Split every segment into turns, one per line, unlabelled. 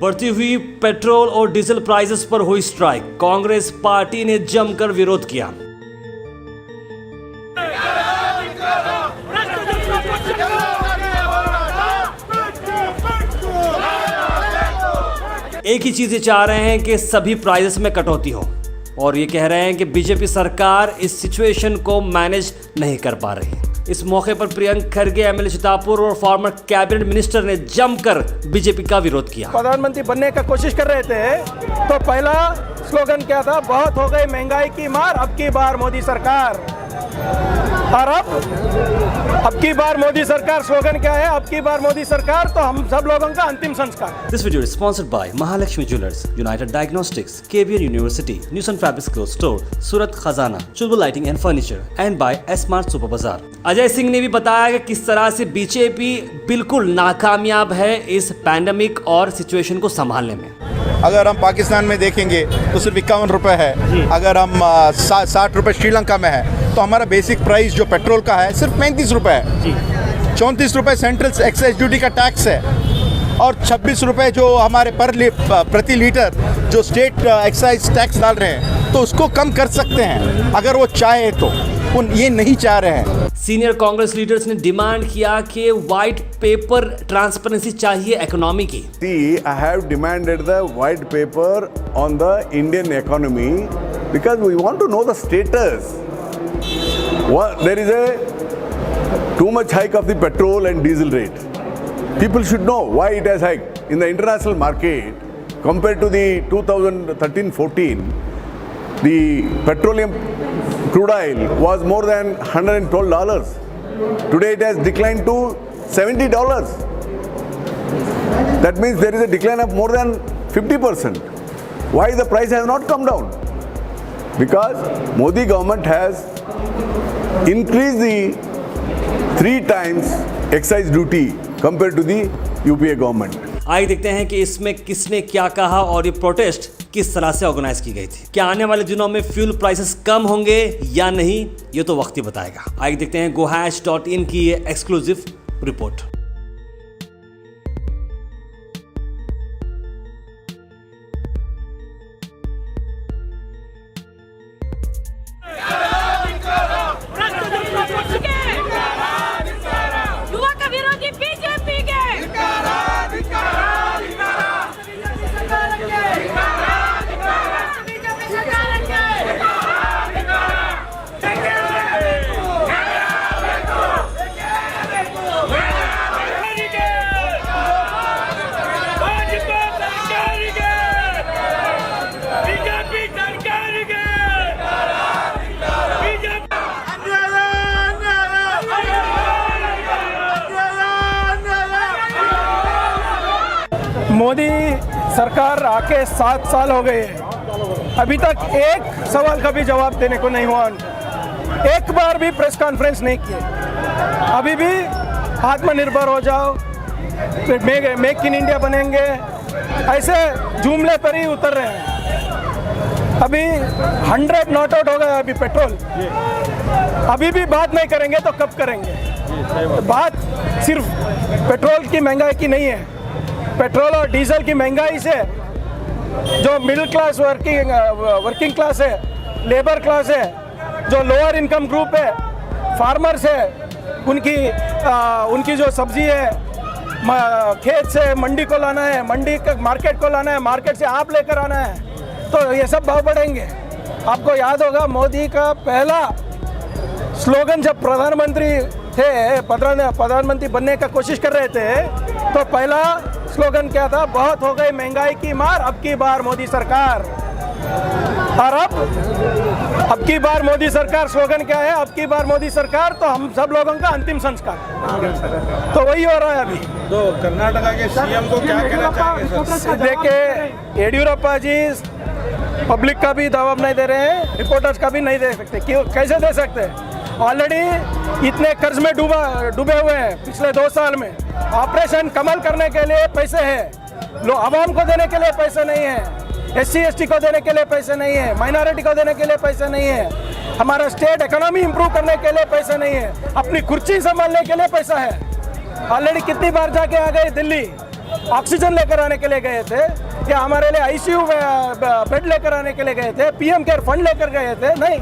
बढ़ती हुई पेट्रोल और डीजल प्राइसेस पर हुई स्ट्राइक, कांग्रेस पार्टी ने जमकर विरोध किया। एक ही चीज ये चाह रहे हैं कि सभी प्राइसेस में कटौती हो और ये कह रहे हैं कि बीजेपी सरकार इस सिचुएशन को मैनेज नहीं कर पा रही है। इस मौके पर प्रियंक खरगे, एमएलए चितापुर और फॉर्मर कैबिनेट मिनिस्टर ने जमकर बीजेपी का विरोध किया।
प्रधानमंत्री बनने का कोशिश कर रहे थे तो पहला स्लोगन क्या था? बहुत हो गई महंगाई की मार, अब की बार मोदी सरकार। और अब की बार मोदी सरकार स्लोगन क्या है? अब की बार मोदी सरकार, तो हम सब लोगों का अंतिम संस्कार।
This video is sponsored by Mahalakshmi Jewelers, United Diagnostics, KBN University, New Sun Fabrics Clothes Store, Surat Khazana, Chulbul Lighting and Furniture, and by S-Mart Super Bazaar. Ajay Singh ने भी बताया कि किस तरह से बीजेपी बिल्कुल नाकामयाब है इस पैंडेमिक और सिचुएशन को संभालने में।
अगर हम पाकिस्तान में देखेंगे तो सिर्फ 51 रुपये है। अगर हम 60 रुपये श्रीलंका में है तो हमारा बेसिक प्राइस जो पेट्रोल का है सिर्फ 35 रुपये है। 34 रुपये सेंट्रल एक्साइज ड्यूटी का टैक्स है और 26 रुपये जो हमारे प्रति लीटर जो स्टेट एक्साइज टैक्स डाल रहे हैं, तो उसको कम कर सकते हैं अगर वो चाहे तो। ये नहीं चाह रहे हैं।
सीनियर कांग्रेस लीडर्स ने डिमांड किया कि व्हाइट पेपर ट्रांसपेरेंसी चाहिए इकोनॉमी की।
See, I have demanded the white paper on the Indian economy because we want to know the status. There is a too much hike of the petrol and diesel rate. People should know why it has hiked. In the international market, compared to the 2013-14, the petroleum crude oil was more than $112. Today it has declined to $70. That means there is a decline of more than 50%. Why the price has not come down? Because Modi government has increased the 3 times excise duty compared to the UPA government.
आइए देखते हैं कि इसमें किसने क्या कहा और ये प्रोटेस्ट किस तरह से ऑर्गेनाइज की गई थी। क्या आने वाले दिनों में फ्यूल प्राइसेस कम होंगे या नहीं, ये तो वक्त ही बताएगा। आइए देखते हैं gohash.in की ये एक्सक्लूसिव रिपोर्ट।
मोदी सरकार आके 7 साल हो गए हैं, अभी तक एक सवाल का भी जवाब देने को नहीं हुआ। एक बार भी प्रेस कॉन्फ्रेंस नहीं किए। अभी भी आत्मनिर्भर हो जाओ, मेक इन इंडिया बनेंगे, ऐसे जुमले पर ही उतर रहे हैं। अभी 100 नॉट आउट हो गया अभी पेट्रोल। अभी भी बात नहीं करेंगे तो कब करेंगे? बात सिर्फ पेट्रोल की महंगाई की नहीं है। पेट्रोल और डीजल की महंगाई से जो मिडिल क्लास वर्किंग क्लास है, लेबर क्लास है, जो लोअर इनकम ग्रुप है, फार्मर्स है, उनकी जो सब्जी है खेत से मंडी को लाना है, मंडी का मार्केट को लाना है, मार्केट से आप लेकर आना है, तो ये सब भाव बढ़ेंगे। आपको याद होगा मोदी का पहला स्लोगन जब प्रधानमंत्री थे, प्रधानमंत्री बनने का कोशिश कर रहे थे, तो पहला स्लोगन क्या था? बहुत हो गई महंगाई की मार, अब की बार मोदी सरकार। और अब की बार मोदी सरकार स्लोगन क्या है? अब की बार मोदी सरकार, तो हम सब लोगों का अंतिम संस्कार। तो वही हो रहा है अभी।
तो कर्नाटका के सीएम को क्या कहना चाहेंगे?
देखिए, येडियुरप्पा जी पब्लिक का भी जवाब नहीं दे रहे हैं, रिपोर्टर्स का भी नहीं दे सकते। क्यों? कैसे दे सकते हैं? ऑलरेडी इतने कर्ज में डूबे हुए हैं पिछले 2 साल में। ऑपरेशन कमल करने के लिए पैसे हैं, आवाम को देने के लिए पैसे नहीं है, SC/ST को देने के लिए पैसे नहीं है, माइनॉरिटी को देने के लिए पैसे नहीं है, हमारा स्टेट इकोनॉमी इंप्रूव करने के लिए पैसे नहीं है, अपनी कुर्सी संभालने के लिए पैसा है। ऑलरेडी कितनी बार जाके आ गए दिल्ली, ऑक्सीजन लेकर आने के लिए गए थे या हमारे लिए आईसीयू बेड लेकर आने के लिए गए थे, पीएम केयर फंड लेकर गए थे? नहीं,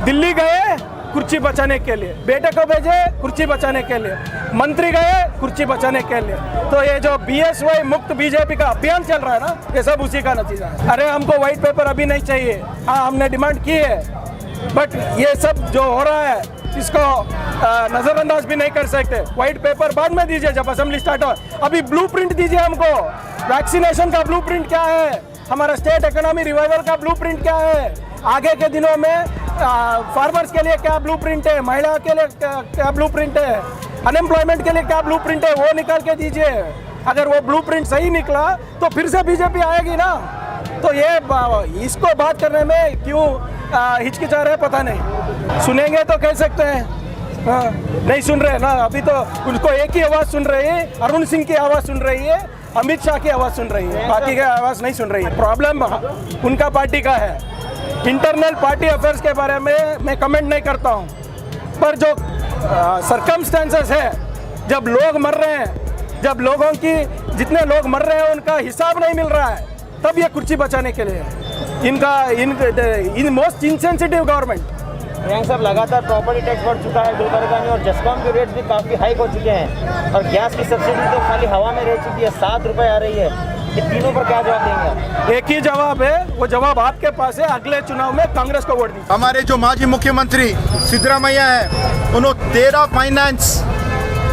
दिल्ली गए कुर्सी बचाने के लिए, बेटे को भेजे कुर्सी बचाने के लिए, मंत्री गए कुर्सी बचाने के लिए। तो ये जो बीएसवाई मुक्त बीजेपी का अभियान चल रहा है ना, ये सब उसी का नतीजा है। अरे हमको व्हाइट पेपर अभी नहीं चाहिए, हाँ हमने डिमांड की है, बट ये सब जो हो रहा है इसको नजरअंदाज भी नहीं कर सकते। व्हाइट पेपर बाद में दीजिए जब असेंबली स्टार्ट हो, अभी ब्लूप्रिंट दीजिए हमको। वैक्सीनेशन का ब्लूप्रिंट क्या है, हमारा स्टेट इकोनॉमी रिवाइवल का ब्लूप्रिंट क्या है, आगे के दिनों में फार्मर्स के लिए क्या ब्लूप्रिंट है, महिला के लिए क्या ब्लूप्रिंट है, अनएम्प्लॉयमेंट के लिए क्या ब्लूप्रिंट है, वो निकाल के दीजिए। अगर वो ब्लूप्रिंट सही निकला तो फिर से बीजेपी आएगी ना। तो ये इसको बात करने में क्यों हिचकिचा रहे पता नहीं। सुनेंगे तो कह सकते हैं, हाँ, नहीं सुन रहे ना। अभी तो उनको एक ही आवाज़ सुन रही है, अरुण सिंह की आवाज़ सुन रही है, अमित शाह की आवाज़ सुन रही है, बाकी की आवाज़ नहीं सुन रही है। प्रॉब्लम उनका पार्टी का है। इंटरनल पार्टी अफेयर्स के बारे में मैं कमेंट नहीं करता हूँ, पर जो सरकमस्टेंसेस है, जब लोग मर रहे हैं, जब लोगों की जितने लोग मर रहे हैं उनका हिसाब नहीं मिल रहा है, तब ये कुर्सी बचाने के लिए in most insensitive government.
Priyank साहब, लगातार प्रॉपर्टी टैक्स बढ़ चुका है गुलबर्गा में और जसकॉम के रेट भी काफ़ी हाइक हो चुके हैं और गैस की सब्सिडी तो खाली हवा में रह चुकी है, 7 रुपये आ रही है। ये तीनों पर क्या जवाब देंगे आप?
एक ही जवाब है, वो जवाब आपके पास है, अगले चुनाव में कांग्रेस को वोट दीजिए।
हमारे जो माजी मुख्यमंत्री सिद्धरामैया है, उन्होंने 13 फाइनेंस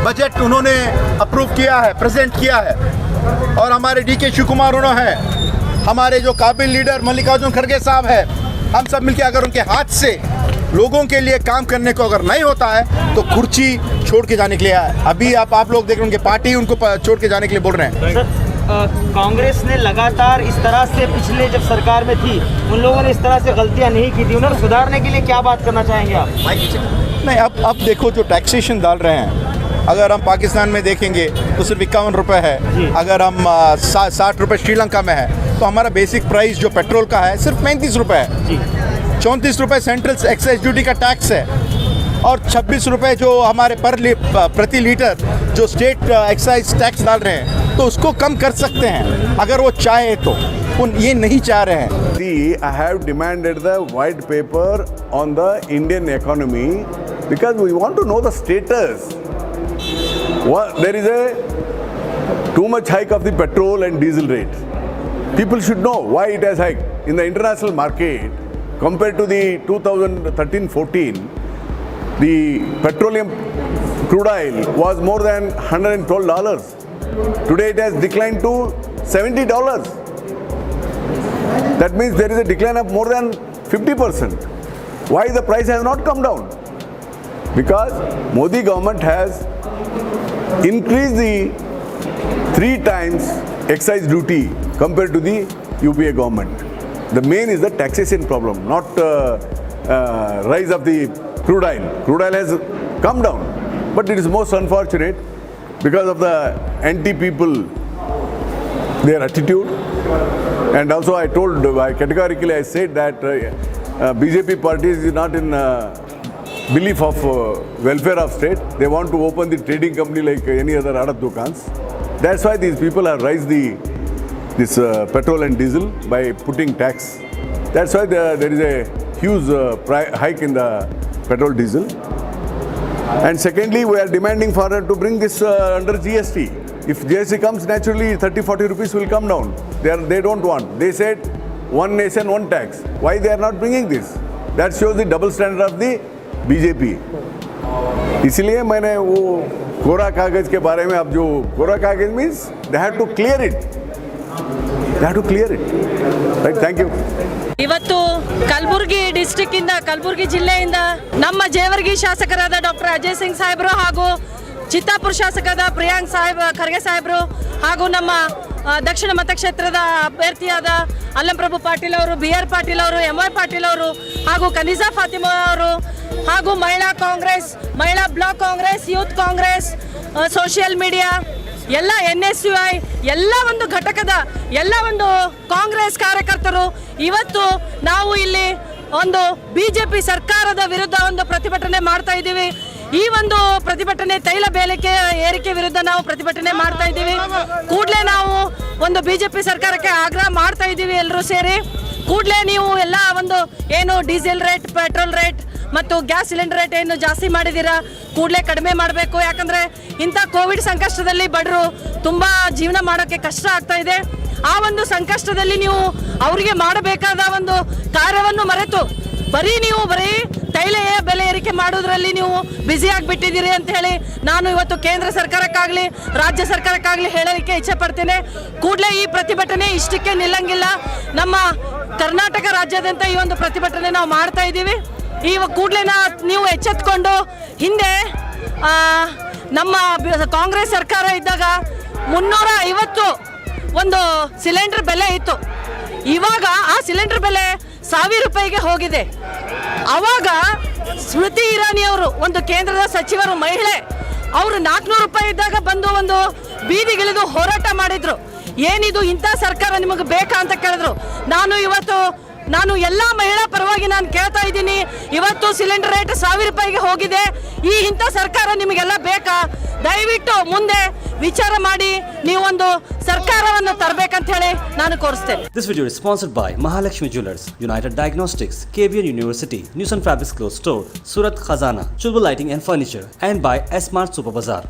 बजट उन्होंने अप्रूव किया है, प्रेजेंट किया है। और हमारे डीके शिव कुमार उन्होंने है, हमारे जो काबिल लीडर मल्लिकार्जुन खड़गे साहब है, हम सब मिलकर अगर उनके हाथ से लोगों के लिए काम करने को अगर नहीं होता है तो कुर्सी छोड़ के जाने के लिए आए। अभी आप लोग देख रहे हैं उनके पार्टी उनको छोड़ के जाने के लिए बोल रहे हैं।
सर, कांग्रेस ने लगातार इस तरह से पिछले जब सरकार में थी उन लोगों ने इस तरह से गलतियां नहीं की थी, उन्हें सुधारने के लिए क्या बात करना चाहेंगे आप?
नहीं, अब देखो जो टैक्सेशन डाल रहे हैं, अगर हम पाकिस्तान में देखेंगे तो सिर्फ 51 रुपये है। अगर हम 60 रुपये श्रीलंका में है तो हमारा बेसिक प्राइस जो पेट्रोल का है सिर्फ 35 रुपये है। 34 रुपये सेंट्रल एक्साइज ड्यूटी का टैक्स है और 26 रुपये जो हमारे प्रति लीटर जो स्टेट एक्साइज टैक्स डाल रहे हैं, तो उसको कम कर सकते हैं अगर वो चाहे तो। ये नहीं चाह रहे हैं।
See, I have demanded the white paper on the Indian economy because we want to know the status. There is a too much hike of the petrol and diesel rate. People should know why it has hiked. In the international market, compared to the 2013-14, the petroleum crude oil was more than $112. Today it has declined to $70. That means there is a decline of more than 50%. Why the price has not come down? Because Modi government has increased the 3 times excise duty compared to the UPA government. The main is the taxation problem, not rise of the crude oil. Crude oil has come down, but it is most unfortunate because of the anti-people, their attitude. And also I told, categorically I said that BJP party is not in belief of welfare of state. They want to open the trading company like any other Adat Dukans. That's why these people have raised this petrol and diesel by putting tax. That's why there is a huge hike in the petrol diesel. And secondly, we are demanding for to bring this under GST. If GST comes, naturally 30-40 rupees will come down. They don't want. They said one nation, one tax. Why they are not bringing this? That shows the double standard of the BJP. इसलिए मैंने वो कोरा कागज के बारे में, अब जो कोरा कागज means they have to clear it. They have to clear it. Right? Thank you.
ಇವತ್ತು ಕಲಬುರಗಿ ಡಿಸ್ಟ್ರಿಕ್ಟ್ ಇಂದ, ಕಲಬುರಗಿ ಜಿಲ್ಲೆಯಿಂದ ನಮ್ಮ ಜೇವರ್ಗಿ ಶಾಸಕರಾದ ಡಾಕ್ಟರ್ ಅಜಯ್ ಸಿಂಗ್ ಸಾಹೇಬರು ಹಾಗೂ ಚಿತ್ತಾಪುರ ಶಾಸಕರಾದ ಪ್ರಿಯಾಂಕ್ ಖರ್ಗೆ ಸಾಹೇಬರು ಹಾಗೂ ನಮ್ಮ ದಕ್ಷಿಣ ಮತಕ್ಷೇತ್ರದ ಅಭ್ಯರ್ಥಿಯಾದ ಅಲ್ಲಂಪ್ರಭು ಪಾಟೀಲ್ ಅವರು, BR ಪಾಟೀಲ್ ಅವರು, MY ಪಾಟೀಲ್ ಅವರು ಹಾಗೂ ಕನಿಜಾ ಫಾತಿಮಾ ಅವರು ಹಾಗೂ Mahila Congress, Mahila block Congress, youth Congress, social media ಎಲ್ಲ NSUI ಎಲ್ಲ ಒಂದು ಘಟಕದ ಎಲ್ಲ ಒಂದು ಕಾಂಗ್ರೆಸ್ ಕಾರ್ಯಕರ್ತರು ಇವತ್ತು ನಾವು ಇಲ್ಲಿ ಒಂದು BJP ಸರ್ಕಾರದ ವಿರುದ್ಧ ಒಂದು ಪ್ರತಿಭಟನೆ ಮಾಡ್ತಾ ಇದ್ದೀವಿ. ಈ ಒಂದು ಪ್ರತಿಭಟನೆ ತೈಲ ಬೇಲಿಕೆ ಏರಿಕೆ ವಿರುದ್ಧ ನಾವು ಪ್ರತಿಭಟನೆ ಮಾಡ್ತಾ ಇದ್ದೀವಿ. ಕೂಡಲೇ ನಾವು ಒಂದು ಬಿಜೆಪಿ ಸರ್ಕಾರಕ್ಕೆ ಆಗ್ರಹ ಮಾಡ್ತಾ ಇದ್ದೀವಿ, ಎಲ್ಲರೂ ಸೇರಿ ಕೂಡಲೇ ನೀವು ಎಲ್ಲ ಒಂದು ಏನು ಡೀಸೆಲ್ ರೇಟ್, ಪೆಟ್ರೋಲ್ ರೇಟ್ ಮತ್ತು ಗ್ಯಾಸ್ ಸಿಲಿಂಡರ್ ರೇಟ್ ಏನು ಜಾಸ್ತಿ ಮಾಡಿದ್ದೀರಾ, ಕೂಡಲೇ ಕಡಿಮೆ ಮಾಡಬೇಕು. ಯಾಕಂದರೆ ಇಂಥ ಕೋವಿಡ್ ಸಂಕಷ್ಟದಲ್ಲಿ ಬಡವರು ತುಂಬ ಜೀವನ ಮಾಡೋಕ್ಕೆ ಕಷ್ಟ ಆಗ್ತಾ ಇದೆ. ಆ ಒಂದು ಸಂಕಷ್ಟದಲ್ಲಿ ನೀವು ಅವರಿಗೆ ಮಾಡಬೇಕಾದ ಒಂದು ಕಾರ್ಯವನ್ನು ಮರೆತು ಬರೀ ತೈಲ ಬೆಲೆ ಏರಿಕೆ ಮಾಡೋದ್ರಲ್ಲಿ ನೀವು ಬ್ಯುಸಿ ಆಗಿಬಿಟ್ಟಿದ್ದೀರಿ ಅಂತ ಹೇಳಿ ನಾನು ಇವತ್ತು ಕೇಂದ್ರ ಸರ್ಕಾರಕ್ಕಾಗಲಿ ರಾಜ್ಯ ಸರ್ಕಾರಕ್ಕಾಗಲಿ ಹೇಳಲಿಕ್ಕೆ ಇಚ್ಛೆ ಪಡ್ತೇನೆ. ಕೂಡಲೇ ಈ ಪ್ರತಿಭಟನೆ ಇಷ್ಟಕ್ಕೆ ನಿಲ್ಲಂಗಿಲ್ಲ. ನಮ್ಮ ಕರ್ನಾಟಕ ರಾಜ್ಯಾದ್ಯಂತ ಈ ಒಂದು ಪ್ರತಿಭಟನೆ ನಾವು ಮಾಡ್ತಾ ಇದ್ದೀವಿ. ಈ ಕೂಡಲೇ ನೀವು ಎಚ್ಚೆತ್ಕೊಂಡು, ಹಿಂದೆ ನಮ್ಮ ಕಾಂಗ್ರೆಸ್ ಸರ್ಕಾರ ಇದ್ದಾಗ 350 ಒಂದು ಸಿಲಿಂಡರ್ ಬೆಲೆ ಇತ್ತು. ಇವಾಗ ಆ ಸಿಲಿಂಡರ್ ಬೆಲೆ 1000 ರೂಪಾಯಿಗೆ ಹೋಗಿದೆ. ಅವಾಗ ಸ್ಮೃತಿ ಇರಾನಿ ಅವರು ಒಂದು ಕೇಂದ್ರದ ಸಚಿವರು, ಮಹಿಳೆ, ಅವರು 400 ರೂಪಾಯಿ ಇದ್ದಾಗ ಬಂದು ಒಂದು ಬೀದಿಗಿಳಿದು ಹೋರಾಟ ಮಾಡಿದ್ರು. ಏನಿದು ಇಂಥ ಸರ್ಕಾರ ನಿಮಗೆ ಬೇಕಾ ಅಂತ ಕೇಳಿದ್ರು. ನಾನು ಎಲ್ಲ ಮಹಿಳಾ ಪರವಾಗಿ ನಾನು ಕೇಳ್ತಾ ಇದ್ದೀನಿ, ಇವತ್ತು ಸಿಲಿಂಡರ್ ರೇಟ್ 1000 ರೂಪಾಯಿಗೆ ಹೋಗಿದೆ. ಈ ಇಂಥ ಸರ್ಕಾರ ನಿಮಗೆಲ್ಲ ಬೇಕಾ? ದಯವಿಟ್ಟು ಮುಂದೆ ವಿಚಾರ ಮಾಡಿ ನೀವೊಂದು ಸರ್ಕಾರವನ್ನು ತರಬೇಕಂತ ಹೇಳಿ ನಾನು ಕೋರಿಸ್ತೇನೆ.
This video is sponsored by Mahalakshmi Jewelers, United Diagnostics, KBN University, News and Fabrics Clothes Store, Surat Khazana, Chulbul Lighting and Furniture, and by S Mart Super Bazaar.